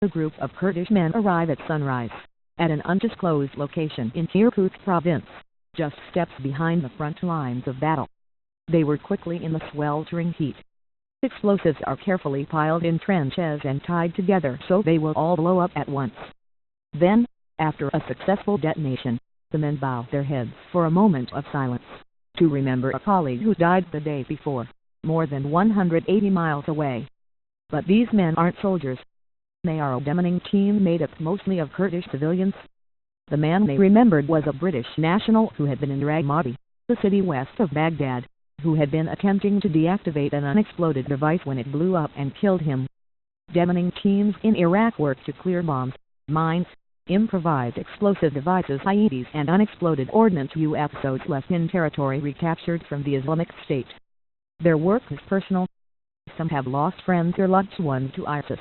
A group of Kurdish men arrive at sunrise at an undisclosed location in Kirkuk province, just steps behind the front lines of battle. They were quickly in the sweltering heat. Explosives are carefully piled in trenches and tied together so they will all blow up at once. Then, after a successful detonation, the men bow their heads for a moment of silence, to remember a colleague who died the day before, more than 180 miles away. But these men aren't soldiers. They are a demining team made up mostly of Kurdish civilians. The man they remembered was a British national who had been in Ramadi, the city west of Baghdad, who had been attempting to deactivate an unexploded device when it blew up and killed him. Demining teams in Iraq work to clear bombs, mines, improvised explosive devices, IEDs, and unexploded ordnance UFOs left in territory recaptured from the Islamic State. Their work is personal. Some have lost friends or loved ones to ISIS.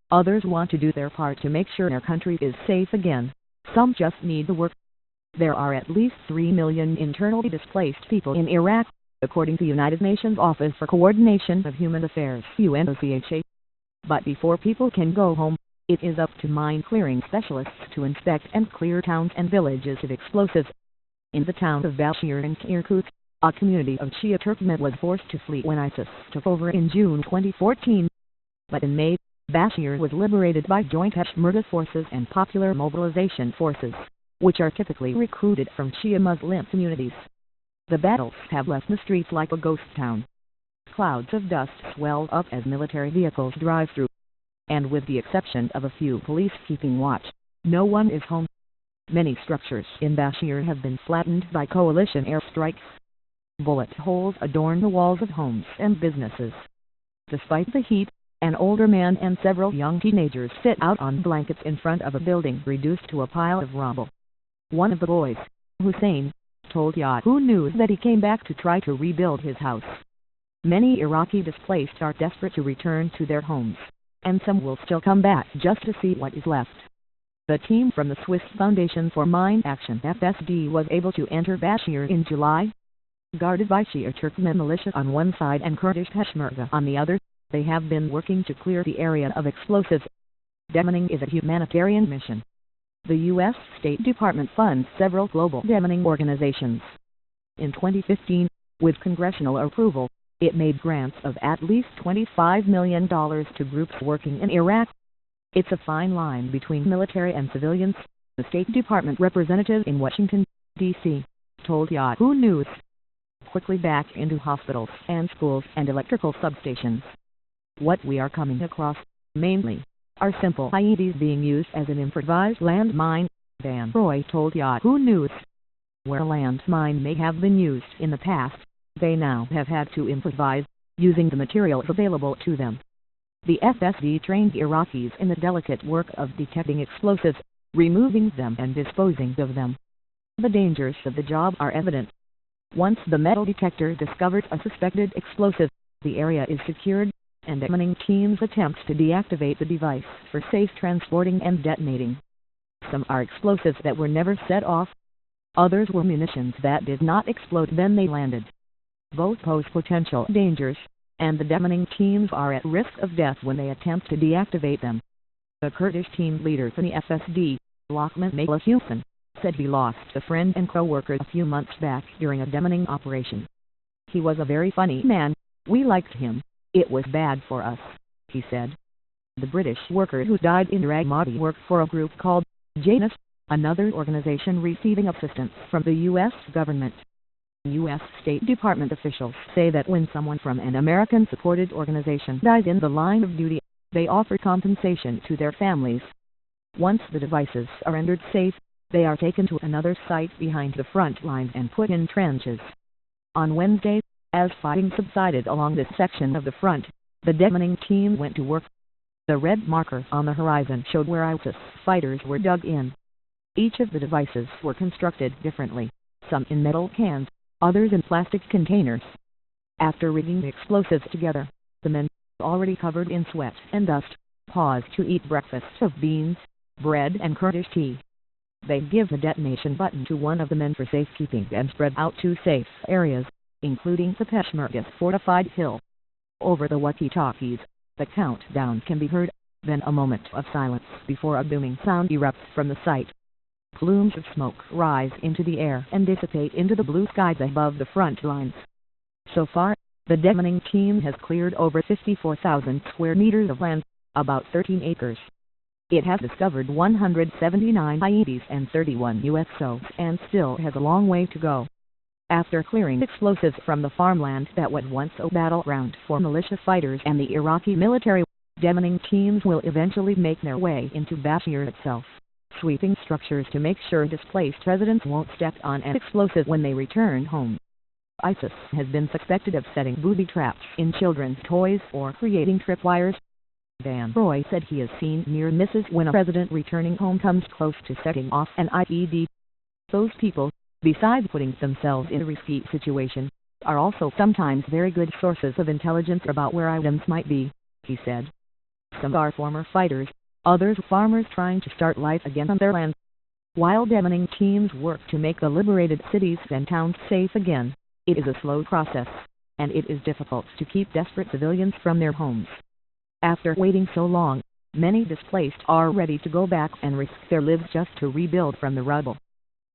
Others want to do their part to make sure their country is safe again. Some just need the work. There are at least 3 million internally displaced people in Iraq, according to United Nations Office for Coordination of Human Affairs (UNOCHA). But before people can go home, it is up to mine-clearing specialists to inspect and clear towns and villages of explosives. In the town of Bashir in Kirkuk, a community of Shia Turkmen was forced to flee when ISIS took over in June 2014. But in May, Bashir was liberated by Joint Peshmerga forces and Popular Mobilization Forces, which are typically recruited from Shia Muslim communities. The battles have left the streets like a ghost town. Clouds of dust swell up as military vehicles drive through. And with the exception of a few police keeping watch, no one is home. Many structures in Bashir have been flattened by coalition airstrikes. Bullet holes adorn the walls of homes and businesses. Despite the heat, an older man and several young teenagers sit out on blankets in front of a building reduced to a pile of rubble. One of the boys, Hussein, told Yahoo News that he came back to try to rebuild his house. Many Iraqi displaced are desperate to return to their homes, and some will still come back just to see what is left. The team from the Swiss Foundation for Mine Action (FSD) was able to enter Bashir in July. Guarded by Shia Turkmen militia on one side and Kurdish Peshmerga on the other, they have been working to clear the area of explosives. Demining is a humanitarian mission. The U.S. State Department funds several global demining organizations. In 2015, with congressional approval, it made grants of at least $25 million to groups working in Iraq. It's a fine line between military and civilians, the State Department representative in Washington, D.C., told Yahoo News. Quickly back into hospitals and schools and electrical substations. What we are coming across, mainly, are simple IEDs being used as an improvised landmine, Van Roy told Yahoo News. Where a landmine may have been used in the past, they now have had to improvise, using the materials available to them. The FSD trained Iraqis in the delicate work of detecting explosives, removing them and disposing of them. The dangers of the job are evident. Once the metal detector discovers a suspected explosive, the area is secured, and demining teams attempt to deactivate the device for safe transporting and detonating. Some are explosives that were never set off. Others were munitions that did not explode when they landed. Both pose potential dangers, and the demining teams are at risk of death when they attempt to deactivate them. The Kurdish team leader for the FSD, Lokman Maglahulson, said he lost a friend and co-worker a few months back during a demining operation. He was a very funny man, we liked him, it was bad for us, he said. The British worker who died in Ramadi worked for a group called Janus, another organization receiving assistance from the U.S. government. U.S. State Department officials say that when someone from an American-supported organization dies in the line of duty, they offer compensation to their families. Once the devices are rendered safe, they are taken to another site behind the front line and put in trenches. On Wednesday, as fighting subsided along this section of the front, the demining team went to work. The red marker on the horizon showed where ISIS fighters were dug in. Each of the devices were constructed differently, some in metal cans, others in plastic containers. After rigging the explosives together, the men, already covered in sweat and dust, paused to eat breakfasts of beans, bread and Kurdish tea. They give the detonation button to one of the men for safekeeping and spread out to safe areas, including the Peshmerga's fortified hill. Over the walkie-talkies, the countdown can be heard. Then a moment of silence before a booming sound erupts from the site. Plumes of smoke rise into the air and dissipate into the blue skies above the front lines. So far, the demining team has cleared over 54,000 square meters of land, about 13 acres. It has discovered 179 IEDs and 31 UXOs and still has a long way to go. After clearing explosives from the farmland that was once a battleground for militia fighters and the Iraqi military, demining teams will eventually make their way into Bashir itself, sweeping structures to make sure displaced residents won't step on an explosive when they return home. ISIS has been suspected of setting booby traps in children's toys or creating tripwires. Van Roy said he has seen near misses when a resident returning home comes close to setting off an IED. Those people, besides putting themselves in a risky situation, are also sometimes very good sources of intelligence about where items might be, he said. Some are former fighters, others farmers trying to start life again on their land. While demining teams work to make the liberated cities and towns safe again, it is a slow process, and it is difficult to keep desperate civilians from their homes. After waiting so long, many displaced are ready to go back and risk their lives just to rebuild from the rubble.